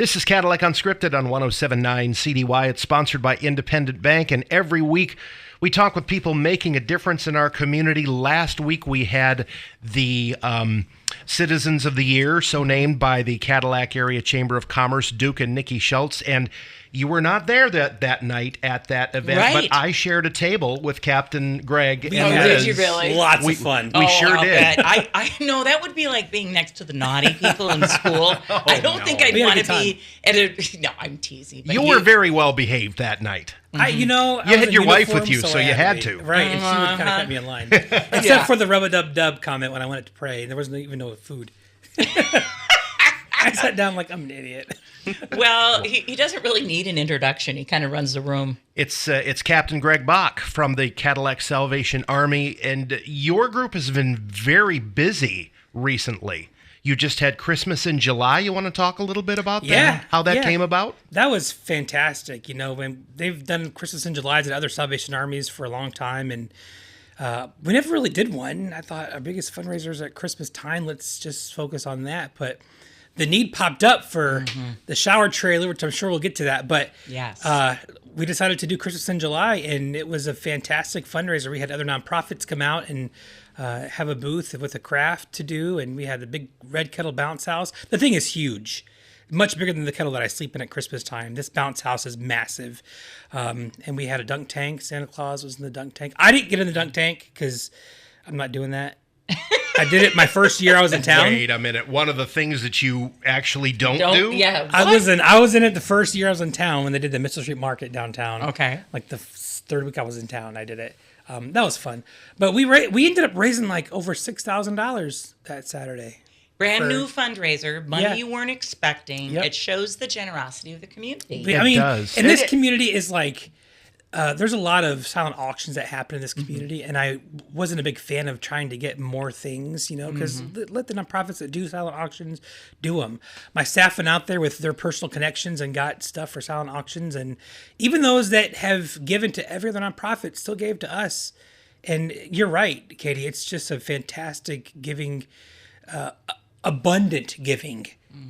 This is Cadillac Unscripted on 107.9 CDY. It's sponsored by Independent Bank, and every week we talk with people making a difference in our community. Last week we had the Citizens of the Year, so named by the Cadillac Area Chamber of Commerce, Duke and Nikki Schultz, and you were not there that night at that event, right. But I shared a table with Captain Greg. Did you really? Lots of fun. We sure did. I know that would be like being next to the naughty people in school. I don't think I'd want to be at a. No, I'm teasing. But you were very well behaved that night. I you had your wife with you, so you had to. Right, and she would kind of kept me in line. Except for the rub-a-dub-dub comment when I went to pray, and there wasn't even no food. I sat down like I'm an idiot. Well, he doesn't really need an introduction. He kind of runs the room. It's Captain Greg Bock from the Cadillac Salvation Army, and your group has been very busy recently. You just had Christmas in July. You want to talk a little bit about that? Yeah. How that came about? That was fantastic. You know, when they've done Christmas in July at other Salvation Armies for a long time, and we never really did one. I thought our biggest fundraiser is at Christmas time. Let's just focus on that. But the need popped up for the shower trailer, which I'm sure we'll get to that. But yes. We decided to do Christmas in July, and it was a fantastic fundraiser. We had other nonprofits come out and have a booth with a craft to do, and we had the big red kettle bounce house. The thing is huge, much bigger than the kettle that I sleep in at Christmas time. This bounce house is massive, and we had a dunk tank. Santa Claus was in the dunk tank. I didn't get in the dunk tank because I'm not doing that. I did it my first year I was in town. Wait a minute. One of the things that you actually don't do? Yeah. I was in it the first year I was in town when they did the Mitchell Street Market downtown. Okay. Like the third week I was in town, I did it. That was fun. But we ended up raising like over $6,000 that Saturday. Brand new fundraiser, money you weren't expecting. Yep. It shows the generosity of the community. It does. And this community is like, there's a lot of silent auctions that happen in this community, and I wasn't a big fan of trying to get more things, because let the nonprofits that do silent auctions do them. My staff went out there with their personal connections and got stuff for silent auctions, and even those that have given to every other nonprofit still gave to us. And you're right, Katy, it's just a fantastic giving, abundant giving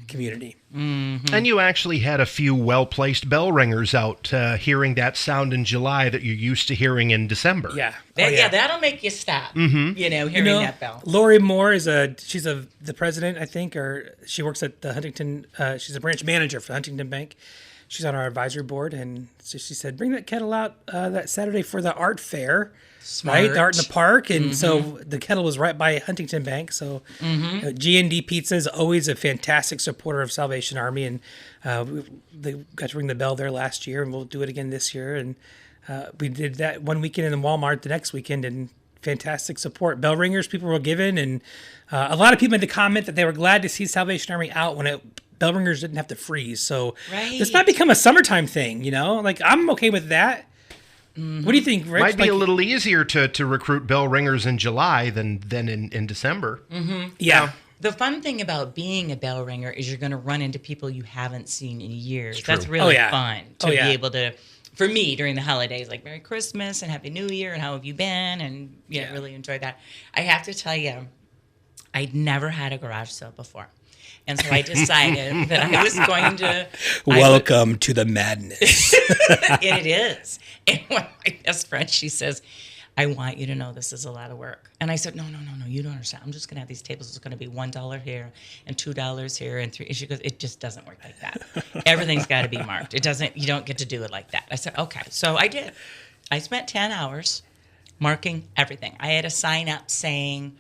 community. And you actually had a few well-placed bell ringers out hearing that sound in July that you're used to hearing in December. Yeah. That'll make you stop, hearing that bell. Lori Moore is she's the president, I think, or she works at the Huntington, she's a branch manager for the Huntington Bank. She's on our advisory board, and so she said, bring that kettle out that Saturday for the art fair. Smart. Right, the art in the park, and so the kettle was right by Huntington Bank. So G&D Pizza is always a fantastic supporter of Salvation Army, and they got to ring the bell there last year, and we'll do it again this year. And we did that one weekend in Walmart the next weekend, and fantastic support. Bell ringers, people were given, and a lot of people made the comment that they were glad to see Salvation Army out when bell ringers didn't have to freeze. So this might become a summertime thing, Like, I'm okay with that. What do you think, Rich? Might be a little easier to recruit bell ringers in July than in December. Yeah. The fun thing about being a bell ringer is you're going to run into people you haven't seen in years. It's true. That's really fun to be yeah. able to, for me, during the holidays, like Merry Christmas and Happy New Year and how have you been? And really enjoy that. I have to tell you, I'd never had a garage sale before. And so I decided that I was going to... Welcome to the madness. It is. And one of my best friends, she says, I want you to know this is a lot of work. And I said, no, you don't understand. I'm just going to have these tables. It's going to be $1 here and $2 here and $3. And she goes, it just doesn't work like that. Everything's got to be marked. You don't get to do it like that. I said, okay. So I did. I spent 10 hours marking everything. I had a sign up saying...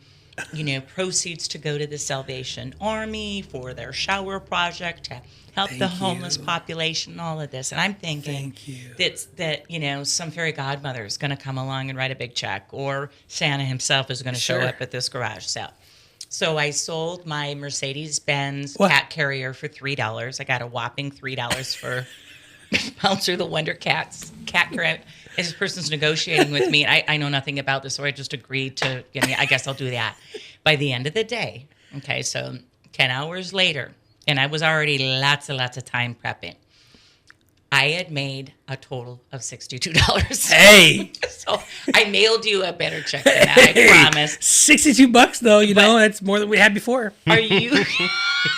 proceeds to go to the Salvation Army for their shower project to help the homeless population, all of this. And I'm thinking that some fairy godmother is going to come along and write a big check, or Santa himself is going to show up at this garage sale. So I sold my Mercedes-Benz cat carrier for $3. I got a whopping $3 for Bouncer the Wonder Cat carrier. This person's negotiating with me, and I know nothing about this, so I just agreed to, I guess I'll do that. By the end of the day, okay, so 10 hours later, and I was already lots of time prepping, I had made a total of $62. Hey, So I mailed you a better check than that, I promise. $62 though. You know, that's more than we had before. Are you?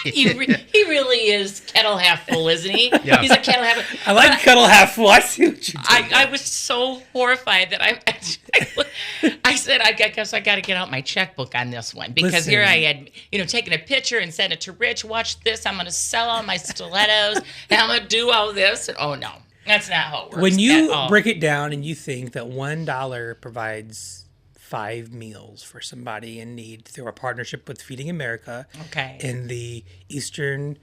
He really is kettle half full, isn't he? Yeah. He's a kettle half full. I like kettle half full. I see what you did. I was so horrified that I said, I guess I got to get out my checkbook on this one, because Listen. here I had, taken a picture and sent it to Rich. Watch this. I'm going to sell all my stilettos and I'm going to do all this. And oh no, that's not how it works. When at you all. break it down and you think that $1 provides 5 meals for somebody in need through our partnership with Feeding America Okay. and the Western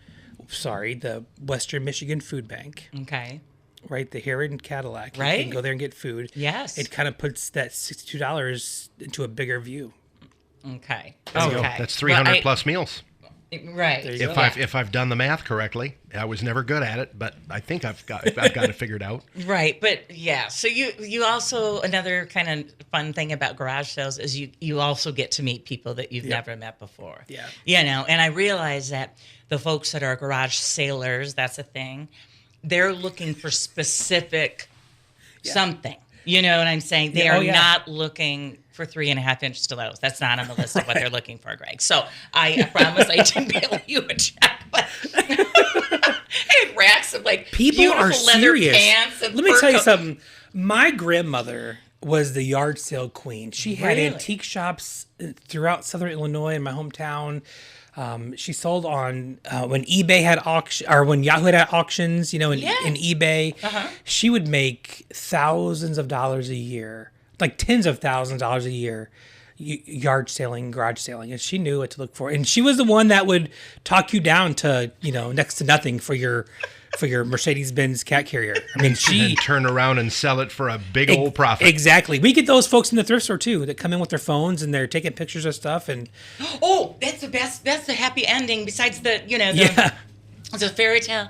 Michigan Food Bank, Okay. right? The here in Cadillac. You Right. can go there and get food. Yes. It kind of puts that $62 into a bigger view. Okay. There you go. Okay. That's 300 Well, plus meals. Right. There you If I've done the math correctly. I was never good at it, but I think I've got it figured out. Right, but yeah. So you also, another kind of fun thing about garage sales is you also get to meet people that you've never met before. Yeah. And I realize that the folks that are garage sailors, that's a thing, they're looking for specific something. You know what I'm saying? They are not looking for 3.5-inch stilettos. That's not on the list of what they're looking for, Greg. So I promise I didn't mail you a check, but I had racks of People beautiful are leather serious. pants and Let me fur tell you coat. something. My grandmother was the yard sale queen. She had Really? antique shops throughout Southern Illinois in my hometown. She sold on when eBay had auction, or when Yahoo had auctions. In eBay, she would make thousands of dollars a year, like tens of thousands of dollars a year, yard selling, garage selling, and she knew what to look for. And she was the one that would talk you down to next to nothing for your Mercedes-Benz cat carrier. I mean, And turn around and sell it for a big old profit. Exactly. We get those folks in the thrift store too that come in with their phones and they're taking pictures of stuff and Oh, that's the best. That's the happy ending. Besides the it's a fairy tale.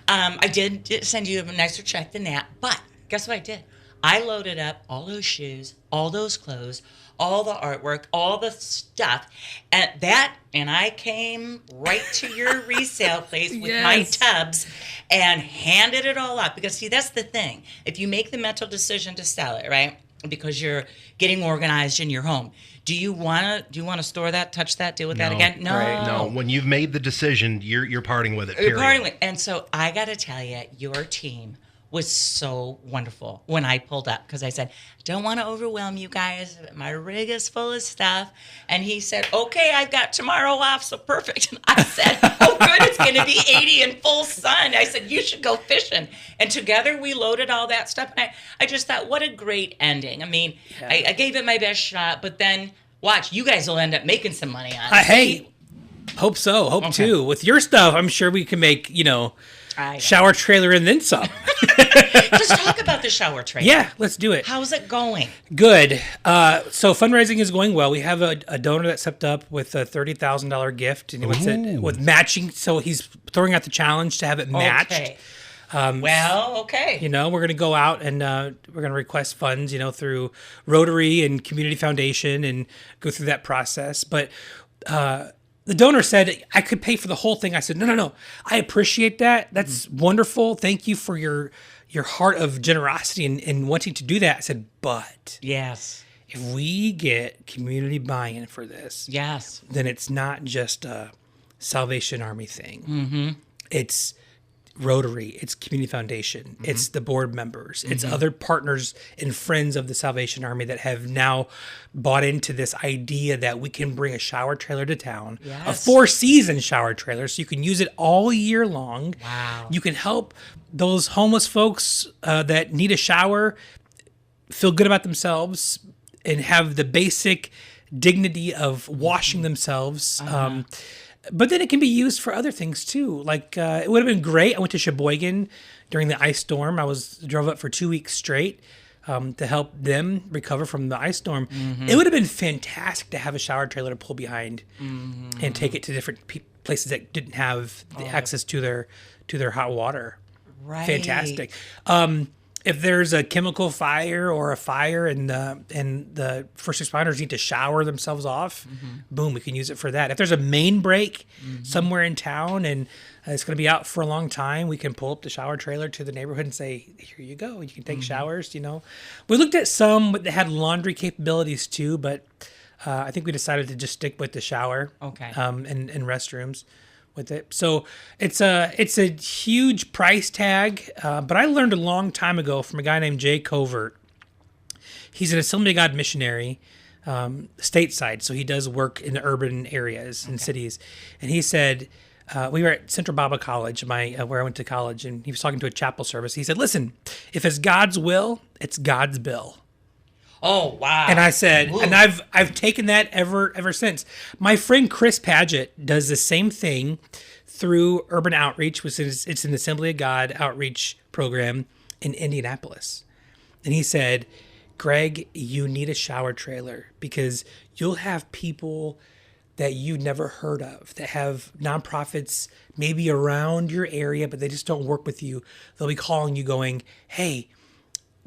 I did send you a nicer check than that, but guess what I did? I loaded up all those shoes, all those clothes, all the artwork, all the stuff, and I came right to your resale place with my tubs and handed it all up. Because see, that's the thing. If you make the mental decision to sell it, right? Because you're getting organized in your home. Do you want to store that, touch that, deal with that again? No. Right. No, when you've made the decision, you're parting with it. You're Period. parting with, and so I got to tell you, your team was so wonderful when I pulled up, because I said, I don't want to overwhelm you guys. My rig is full of stuff. And he said, okay, I've got tomorrow off, so perfect. And I said, oh, good, it's going to be 80 in full sun. I said, you should go fishing. And together we loaded all that stuff. And I just thought, what a great ending. I mean, I gave it my best shot, but then watch, you guys will end up making some money on it. hey, hope so. Hope too. With your stuff, I'm sure we can make, shower trailer and then some. Let's talk about the shower trailer. Yeah, let's do it. How's it going? Good. So fundraising is going well. We have a donor that stepped up with a $30,000 gift, and he wants it with matching. So he's throwing out the challenge to have it matched. Okay. Okay. We're going to go out and we're going to request funds, through Rotary and Community Foundation and go through that process. But the donor said I could pay for the whole thing. I said, no. I appreciate that. That's wonderful. Thank you for your heart of generosity and wanting to do that. I said, but Yes. if we get community buy-in for this, Yes. then it's not just a Salvation Army thing. Mm-hmm. It's Rotary, it's Community Foundation, it's the board members, it's other partners and friends of the Salvation Army that have now bought into this idea that we can bring a shower trailer to town, a 4-season shower trailer, so you can use it all year long. Wow. You can help those homeless folks that need a shower feel good about themselves and have the basic dignity of washing themselves. But then it can be used for other things too. Like it would have been great. I went to Sheboygan during the ice storm. I drove up for 2 weeks straight to help them recover from the ice storm. It would have been fantastic to have a shower trailer to pull behind and take it to different places that didn't have the access to their hot water. Right. Fantastic. if there's a chemical fire or a fire and the first responders need to shower themselves off, boom, we can use it for that. If there's a main break somewhere in town and it's going to be out for a long time, we can pull up the shower trailer to the neighborhood and say, here you go. You can take showers, We looked at some that had laundry capabilities too, but I think we decided to just stick with the shower and restrooms with it. So it's a huge price tag, but I learned a long time ago from a guy named Jay Covert. He's an Assembly of God missionary, stateside, so he does work in the urban areas and cities. And he said, we were at Central Bible College, where I went to college, and he was talking to a chapel service. He said, listen, if it's God's will, it's God's bill. Oh, wow. And I said, and I've taken that ever since. My friend Chris Paget does the same thing through Urban Outreach, which is it's an Assembly of God outreach program in Indianapolis. And he said, Greg, you need a shower trailer because you'll have people that you never heard of that have nonprofits maybe around your area, but they just don't work with you. They'll be calling you going, hey,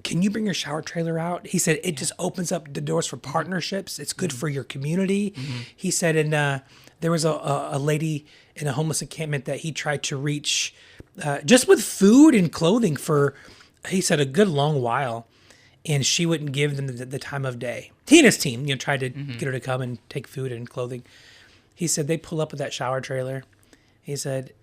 can you bring your shower trailer out? He said, it just opens up the doors for partnerships. It's good for your community. He said, and there was a lady in a homeless encampment that he tried to reach just with food and clothing for, he said, a good long while. And she wouldn't give them the time of day. He and his team, tried to get her to come and take food and clothing. He said, they pull up with that shower trailer. He said,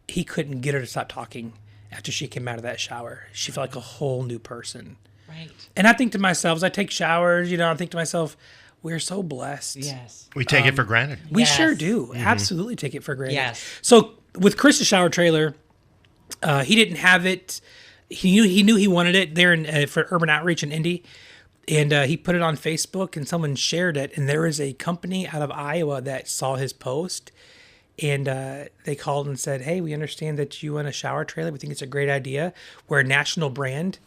he couldn't get her to stop talking. After she came out of that shower, she felt like a whole new person. Right. And I think to myself, as I take showers, I think to myself, we're so blessed. Yes. We take it for granted. We sure do. Absolutely take it for granted. Yes. So with Chris's shower trailer, he didn't have it. He knew he wanted it there for Urban Outreach in Indy. And he put it on Facebook and someone shared it. And there was a company out of Iowa that saw his post. And they called and said, hey, we understand that you want a shower trailer. We think it's a great idea. We're a national brand.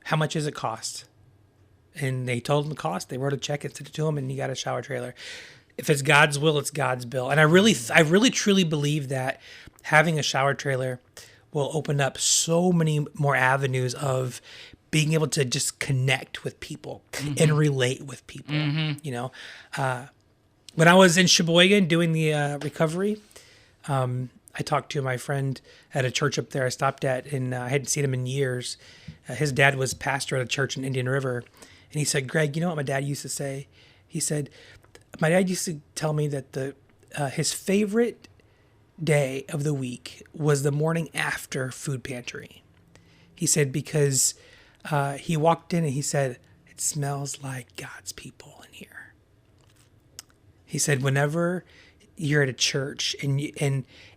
How much does it cost? And they told him the cost. They wrote a check and sent it to him, and he got a shower trailer. If it's God's will, it's God's bill. And I really truly believe that having a shower trailer will open up so many more avenues of being able to just connect with people and relate with people, When I was in Sheboygan doing the recovery, I talked to my friend at a church up there I stopped at, and I hadn't seen him in years. His dad was pastor at a church in Indian River. And he said, Greg, you know what my dad used to say? He said, my dad used to tell me that his favorite day of the week was the morning after food pantry. He said, because he walked in and he said, it smells like God's people in here. He said, whenever you're at a church and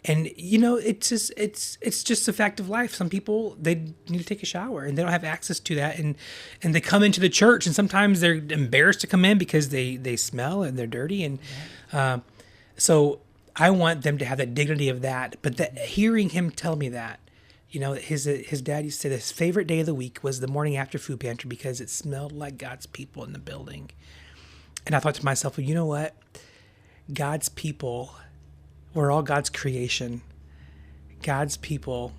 it's just a fact of life. Some people, they need to take a shower and they don't have access to that. And they come into the church and sometimes they're embarrassed to come in because they smell and they're dirty. And so I want them to have that dignity of that. But hearing him tell me that, his dad used to say his favorite day of the week was the morning after food pantry because it smelled like God's people in the building. And I thought to myself, well, you know what? God's people, we're all God's creation. God's people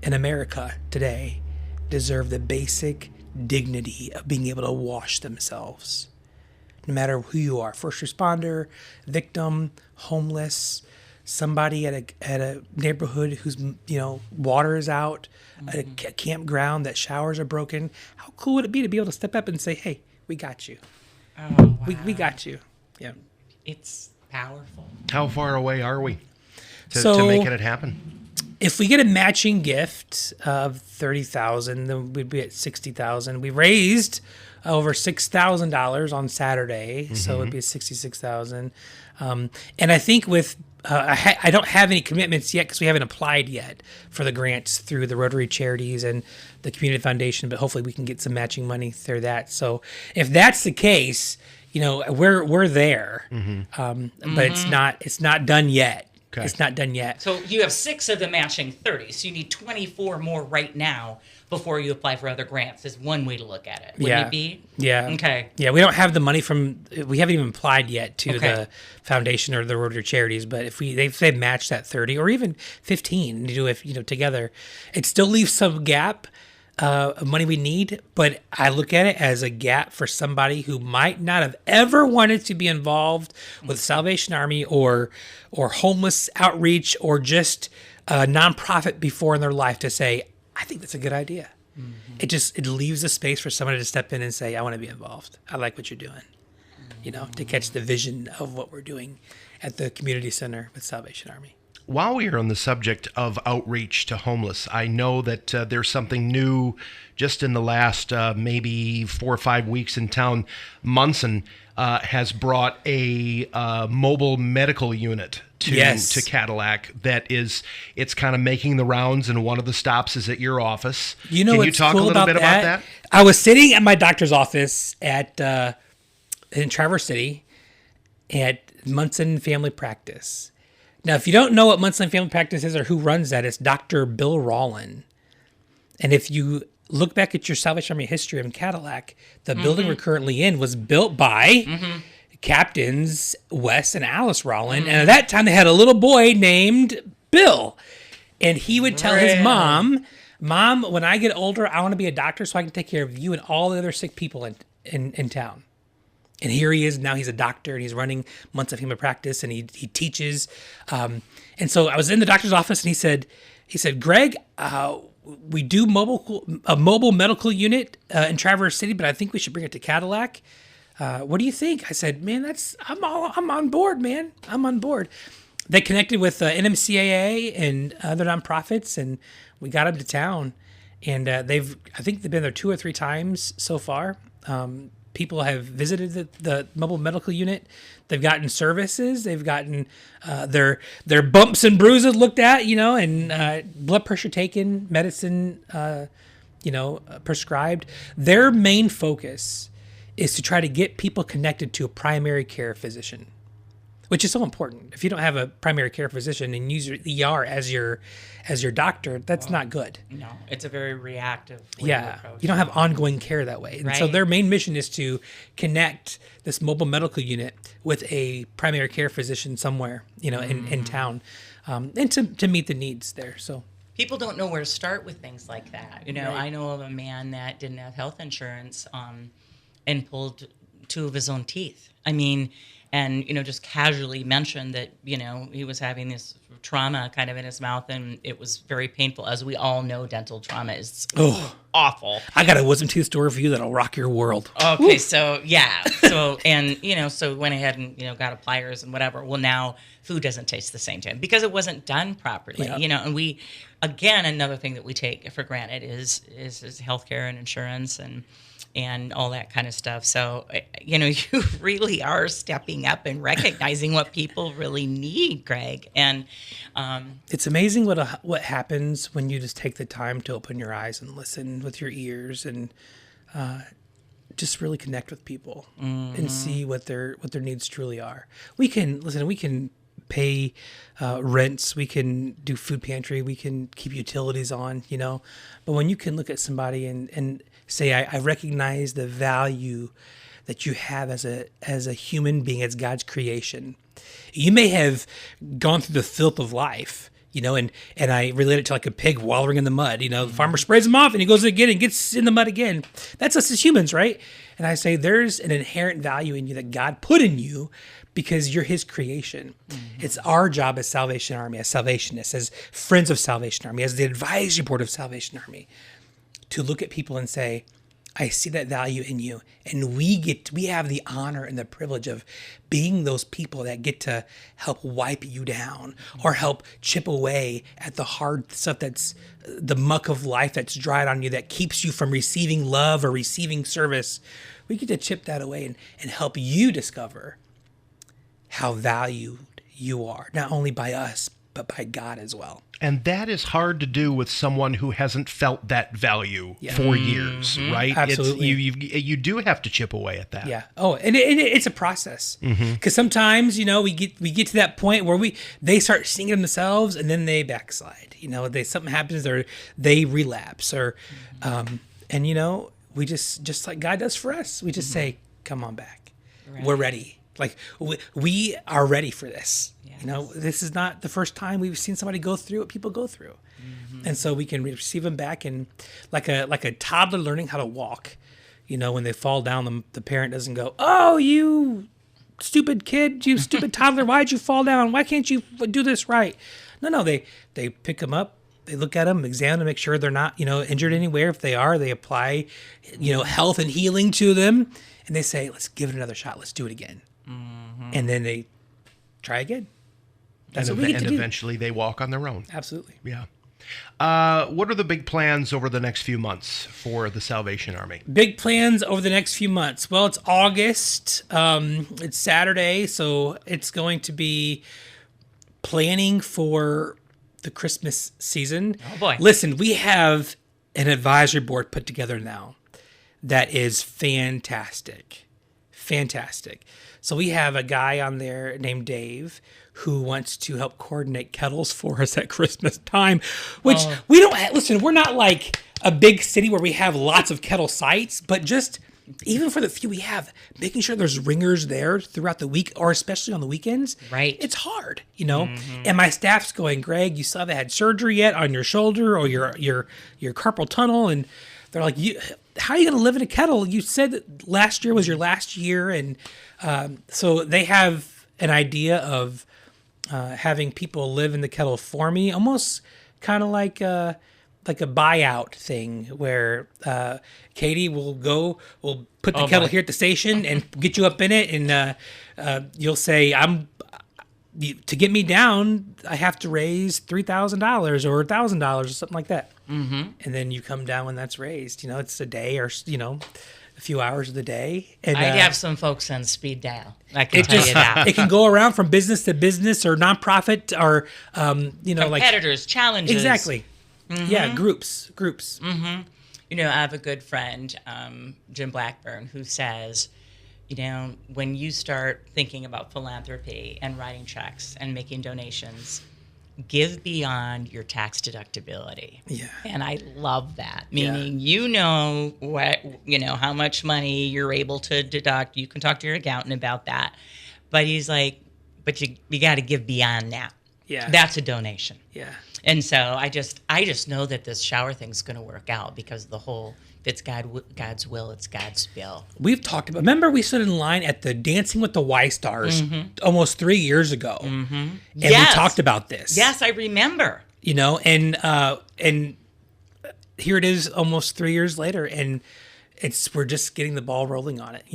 in America today deserve the basic dignity of being able to wash themselves. No matter who you are, first responder, victim, homeless, somebody at a neighborhood whose water is out, at a campground that showers are broken. How cool would it be to be able to step up and say, "Hey, we got you. Oh, wow. We got you." Yeah. It's powerful. How far away are we to making it happen? If we get a matching gift of $30,000, then we'd be at $60,000. We raised over $6,000 on Saturday, so it'd be $66,000. And I think with I don't have any commitments yet because we haven't applied yet for the grants through the Rotary Charities and the Community Foundation, but hopefully we can get some matching money through that. So if that's the case, we're there, but it's not done yet. Okay. It's not done yet. So you have 6 of the matching 30. So you need 24 more right now before you apply for other grants. Is one way to look at it. Wouldn't it be? Yeah. Okay. Yeah, we don't have the money we haven't even applied yet to the foundation or the Rotary Charities. But if they match that 30 or even 15, together, it still leaves some gap. money we need, but I look at it as a gap for somebody who might not have ever wanted to be involved with Salvation Army or homeless outreach or just a nonprofit before in their life to say, I think that's a good idea. It leaves a space for somebody to step in and say, I want to be involved. I like what you're doing, to catch the vision of what we're doing at the community center with Salvation Army. While we are on the subject of outreach to homeless, I know that there's something new just in the last maybe 4 or 5 weeks in town. Munson has brought a mobile medical unit to Cadillac it's kind of making the rounds, and one of the stops is at your office. Can you talk a little bit about that? I was sitting at my doctor's office in Traverse City at Munson Family Practice. Now, if you don't know what Munson Family Practice is or who runs that, it's Dr. Bill Rollin. And if you look back at your Salvation Army history in Cadillac, the building we're currently in was built by Captains Wes and Alice Rollin. And at that time, they had a little boy named Bill. And he would tell his mom, when I get older, I want to be a doctor so I can take care of you and all the other sick people in town. And here he is now. He's a doctor and he's running Months of Human Practice, and he teaches. And so I was in the doctor's office, and he said, Greg, we do a mobile medical unit in Traverse City, but I think we should bring it to Cadillac. What do you think? I said, man, I'm on board, man. I'm on board. They connected with NMCAA and other nonprofits, and we got them to town. And I think they've been there 2 or 3 times so far. People have visited the mobile medical unit. They've gotten services. They've gotten their bumps and bruises looked at, and blood pressure taken, medicine, prescribed. Their main focus is to try to get people connected to a primary care physician, which is so important. If you don't have a primary care physician and use your ER as your doctor, that's not good. No, it's a very reactive way to approach. You don't have ongoing care that way. And so their main mission is to connect this mobile medical unit with a primary care physician somewhere, in town, and to meet the needs there. So people don't know where to start with things like that. I know of a man that didn't have health insurance and pulled 2 of his own teeth. And, just casually mentioned that, he was having this trauma kind of in his mouth, and it was very painful. As we all know, dental trauma is awful. I got a wisdom tooth story for you that'll rock your world. Okay, Woo. So, yeah. So, and, so went ahead and, got a pliers and whatever. Well, now food doesn't taste the same to him because it wasn't done properly, and we, again, another thing that we take for granted is healthcare and insurance and all that kind of stuff. So, you really are stepping up and recognizing what people really need, Greg. And it's amazing what happens when you just take the time to open your eyes and listen with your ears and just really connect with people and see what their needs truly are. We can pay rents, we can do food pantry, we can keep utilities on, but when you can look at somebody and say, I recognize the value that you have as a human being, as God's creation. You may have gone through the filth of life, and I relate it to like a pig wallowing in the mud. The farmer sprays him off and he goes again and gets in the mud again. That's us as humans, right? And I say there's an inherent value in you that God put in you because you're his creation. It's our job as Salvation Army, as Salvationists, as friends of Salvation Army, as the advisory board of Salvation Army, to look at people and say, I see that value in you. And we have the honor and the privilege of being those people that get to help wipe you down or help chip away at the hard stuff that's the muck of life that's dried on you that keeps you from receiving love or receiving service. We get to chip that away and help you discover how valued you are, not only by us, but by God as well. And that is hard to do with someone who hasn't felt that value for years, right? Absolutely. You do have to chip away at that. Yeah. Oh, and it's a process. Because sometimes, we get to that point where they start seeing it themselves and then they backslide. Something happens or they relapse or, we just like God does for us. We just say, come on back. Right. We're ready. Like we are ready for this. Yes. You know, this is not the first time we've seen somebody go through what people go through. And so we can receive them back, and like a toddler learning how to walk. You know, when they fall down, the parent doesn't go, "Oh, you stupid kid, you stupid toddler, why'd you fall down? Why can't you do this right?" No, they pick them up, they look at them, examine them, make sure they're not, injured anywhere. If they are, they apply, health and healing to them, and they say, "Let's give it another shot. Let's do it again." And then they try again. That's what we get to do. Eventually they walk on their own. Absolutely. Yeah. What are the big plans over the next few months for the Salvation Army? Big plans over the next few months. Well, it's August. It's Saturday, so it's going to be planning for the Christmas season. Oh, boy. Listen, we have an advisory board put together now that is fantastic. Fantastic. So we have a guy on there named Dave who wants to help coordinate kettles for us at Christmas time, which we don't listen, we're not like a big city where we have lots of kettle sites, but just even for the few we have, making sure there's ringers there throughout the week, or especially on the weekends. Right. It's hard, And my staff's going, "Greg, you still haven't had surgery yet on your shoulder or your carpal tunnel," and they're like, "How are you going to live in a kettle? You said that last year was your last year," and so they have an idea of having people live in the kettle for me, almost kind of like a buyout thing where Katy will put the kettle here at the station and get you up in it, and you'll say, to get me down, I have to raise $3,000 or $1,000 or something like that. Mm-hmm. And then you come down when that's raised. It's a day or, a few hours of the day. And I'd have some folks on speed dial. I can tell you that. It can go around from business to business or nonprofit or, competitors, challenges. Exactly. Mm-hmm. Yeah, groups. Mm-hmm. I have a good friend, Jim Blackburn, who says, when you start thinking about philanthropy and writing checks and making donations, give beyond your tax deductibility. Yeah. And I love that. Meaning, how much money you're able to deduct. You can talk to your accountant about that. But he's like, but you got to give beyond that. Yeah. That's a donation. Yeah. And so I just know that this shower thing's going to work out because the whole, if it's God's will, it's God's bill. We've talked about, remember we stood in line at the Dancing with the Y Stars almost 3 years ago. Mm-hmm. And we talked about this. Yes, I remember. And here it is almost 3 years later, and we're just getting the ball rolling on it.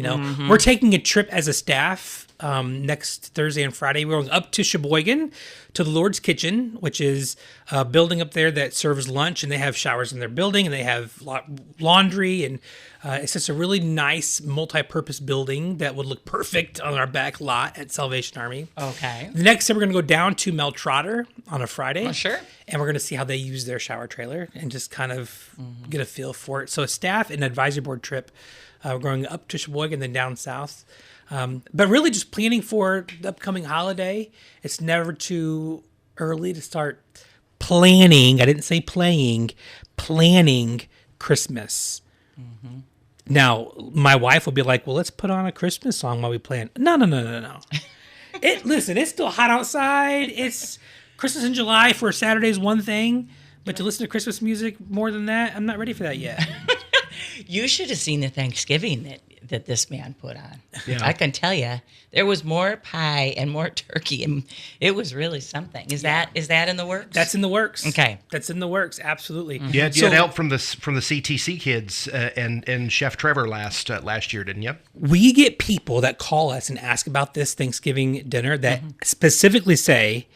We're taking a trip as a staff next Thursday and Friday. We're going up to Sheboygan to the Lord's Kitchen, which is a building up there that serves lunch, and they have showers in their building, and they have laundry, and it's just a really nice multi-purpose building that would look perfect on our back lot at Salvation Army. Okay. The next day, we're going to go down to Mel Trotter on a Friday. Oh, sure. And we're going to see how they use their shower trailer and just kind of get a feel for it. So a staff and advisory board trip. We're going up to Sheboygan, then down south. But really just planning for the upcoming holiday. It's never too early to start planning. I didn't say playing. Planning Christmas. Mm-hmm. Now, my wife will be like, "Well, let's put on a Christmas song while we plan." No. Listen, it's still hot outside. It's Christmas in July for Saturday is one thing. But to listen to Christmas music more than that, I'm not ready for that yet. You should have seen the Thanksgiving that this man put on. Yeah. I can tell you, there was more pie and more turkey, and it was really something. Is that in the works? That's in the works. Okay, that's in the works. Absolutely. Mm-hmm. You had help from the CTC kids and Chef Trevor last year, didn't you? We get people that call us and ask about this Thanksgiving dinner that specifically say,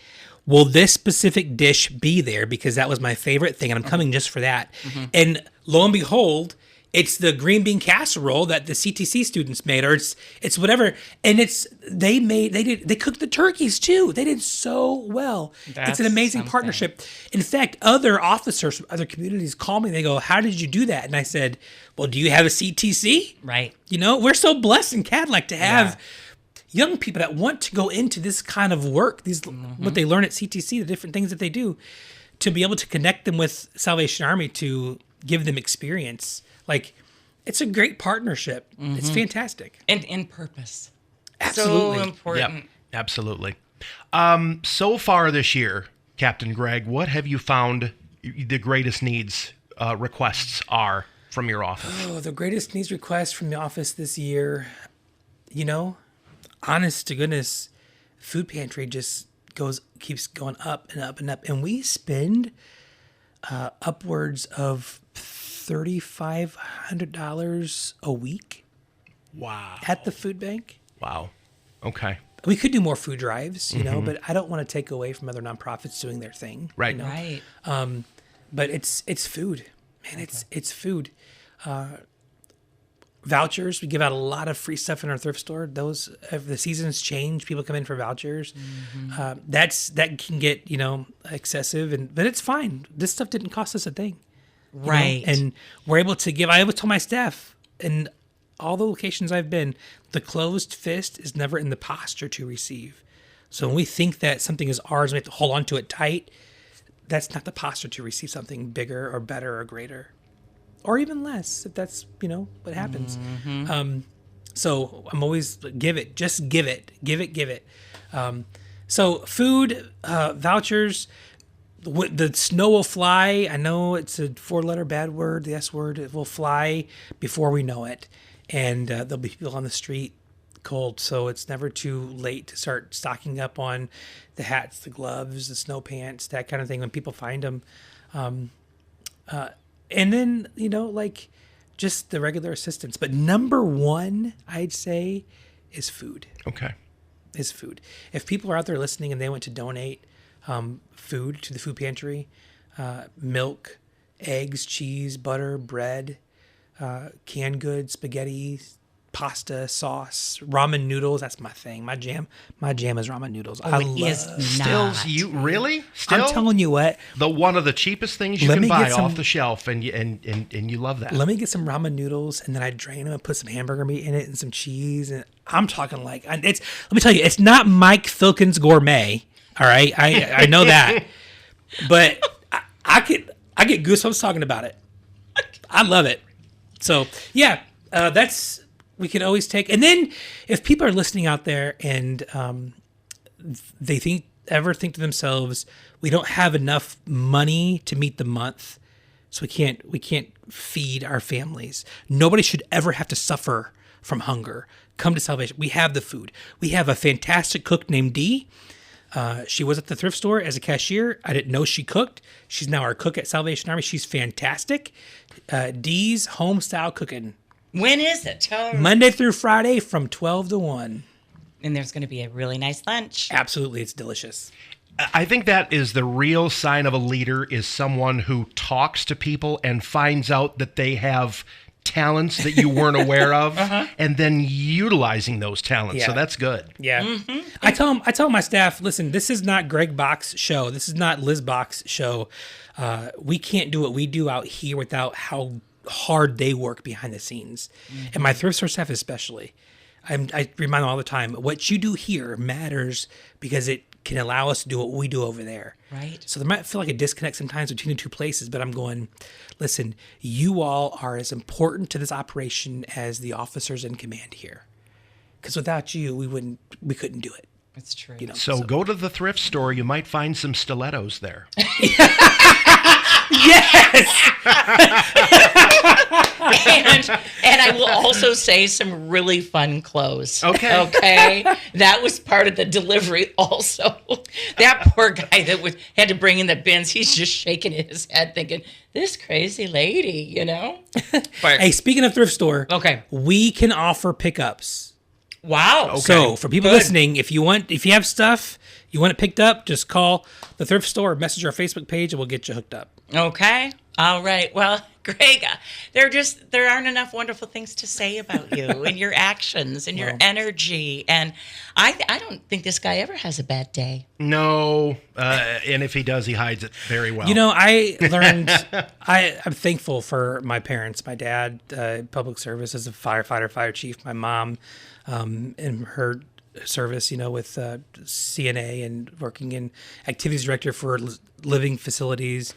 "Will this specific dish be there? Because that was my favorite thing, and I'm coming just for that." Mm-hmm. And lo and behold, it's the green bean casserole that the CTC students made, or it's whatever. And they cooked the turkeys too. They did so well. It's an amazing partnership. In fact, other officers from other communities call me and they go, "How did you do that?" And I said, "Well, do you have a CTC?" Right. We're so blessed in Cadillac to have young people that want to go into this kind of work, what they learn at CTC, the different things that they do, to be able to connect them with Salvation Army to give them experience. Like, it's a great partnership. It's fantastic. And in purpose. Absolutely. So important. Yep, absolutely. So far this year, Captain Greg, what have you found the greatest needs requests are from your office? Oh, the greatest needs request from the office this year, honest to goodness, food pantry just keeps going up and up and up. And we spend upwards of $3,500 a week Wow. at the food bank. Wow. Okay. We could do more food drives, but I don't want to take away from other nonprofits doing their thing. Right. Right. But it's food, man. It's food. Vouchers. We give out a lot of free stuff in our thrift store. Those, if the seasons change, people come in for vouchers. That can get excessive, but it's fine. This stuff didn't cost us a thing, Right. And we're able to give. I always tell my staff, in all the locations I've been, the closed fist is never in the posture to receive. So when we think that something is ours, we have to hold on to it tight. That's not the posture to receive something bigger or better or greater, or even less, if that's what happens. So I'm always give it, just give it. So food, vouchers, the snow will fly. I know it's a 4-letter bad word, the S word. It will fly before we know it, and there'll be people on the street cold, so it's never too late to start stocking up on the hats, the gloves, the snow pants, that kind of thing when people find them. And then, just the regular assistance. But number one, I'd say, is food. Okay. Is food. If people are out there listening and they want to donate food to the food pantry, milk, eggs, cheese, butter, bread, canned goods, spaghetti, pasta, sauce, ramen noodles. That's my thing. My jam is ramen noodles. I love Stills. You really? Still? I'm telling you what. One of the cheapest things you can buy off the shelf, and you love that. Let me get some ramen noodles, and then I drain them and put some hamburger meat in it and some cheese. And I'm talking like let me tell you, it's not Mike Filkins gourmet. All right, I know that, but I get goosebumps talking about it. I love it. So yeah, that's. We can always take, and then if people are listening out there and they think to themselves, we don't have enough money to meet the month, so we can't feed our families. Nobody should ever have to suffer from hunger. Come to Salvation. We have the food. We have a fantastic cook named Dee. She was at the thrift store as a cashier. I didn't know she cooked. She's now our cook at Salvation Army. She's fantastic. Dee's home style cooking. When is it? Tell her. Monday through Friday from 12 to 1. And there's going to be a really nice lunch. Absolutely. It's delicious. I think that is the real sign of a leader, is someone who talks to people and finds out that they have talents that you weren't aware of, and then utilizing those talents. Yeah. So that's good. Yeah. I tell my staff, listen, this is not Greg Bock's show. This is not Liz Bock's show. We can't do what we do out here without how hard they work behind the scenes. And my thrift store staff especially. I remind them all the time, what you do here matters because it can allow us to do what we do over there. Right. So there might feel like a disconnect sometimes between the two places, but I'm going, listen, you all are as important to this operation as the officers in command here. Because without you, we couldn't do it. That's true. So go to the thrift store. You might find some stilettos there. Yes! and I will also say some really fun clothes. Okay. Okay. That was part of the delivery also. That poor guy that had to bring in the bins, he's just shaking his head thinking, this crazy lady, But, Hey, speaking of thrift store, okay. We can offer pickups. Wow. Okay. So for people listening, if you have stuff, you want it picked up, just call the thrift store or message our Facebook page and we'll get you hooked up. Okay. All right. Well, Greg, there aren't enough wonderful things to say about you and your actions and your energy. And I don't think this guy ever has a bad day. No. And if he does, he hides it very well. I learned, I'm thankful for my parents. My dad, public service as a firefighter, fire chief. My mom, in her service, with CNA and working in activities director for living facilities.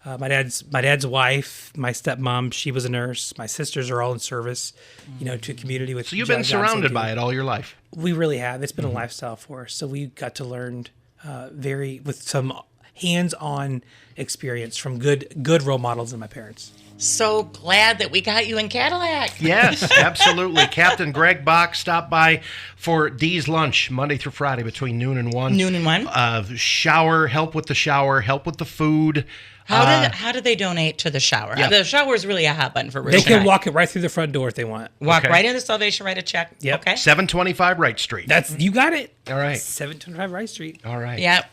My dad's wife, my stepmom, she was a nurse. My sisters are all in service, to community with. So you've been surrounded by it all your life. We really have. It's been a lifestyle for us. So we got to learn with some hands-on experience from good role models in my parents. So glad that we got you in Cadillac. Yes, absolutely. Captain Greg Bock stopped by for Dee's lunch Monday through Friday between noon and 1. Noon and 1. Help with the food. How do they donate to the shower? Yeah. The shower is really a hot button for They can walk it right through the front door if they want. Walk Okay. right into Salvation, write a check. Yep. Okay. 725 Wright Street. You got it. All right. 725 Wright Street. All right. Yeah.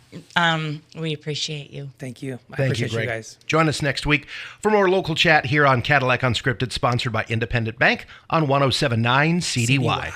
We appreciate you. Thank you. I Thank you, appreciate Greg. you guys. Join us next week for more local chat here on Cadillac Unscripted, sponsored by Independent Bank on 107.9 CDY.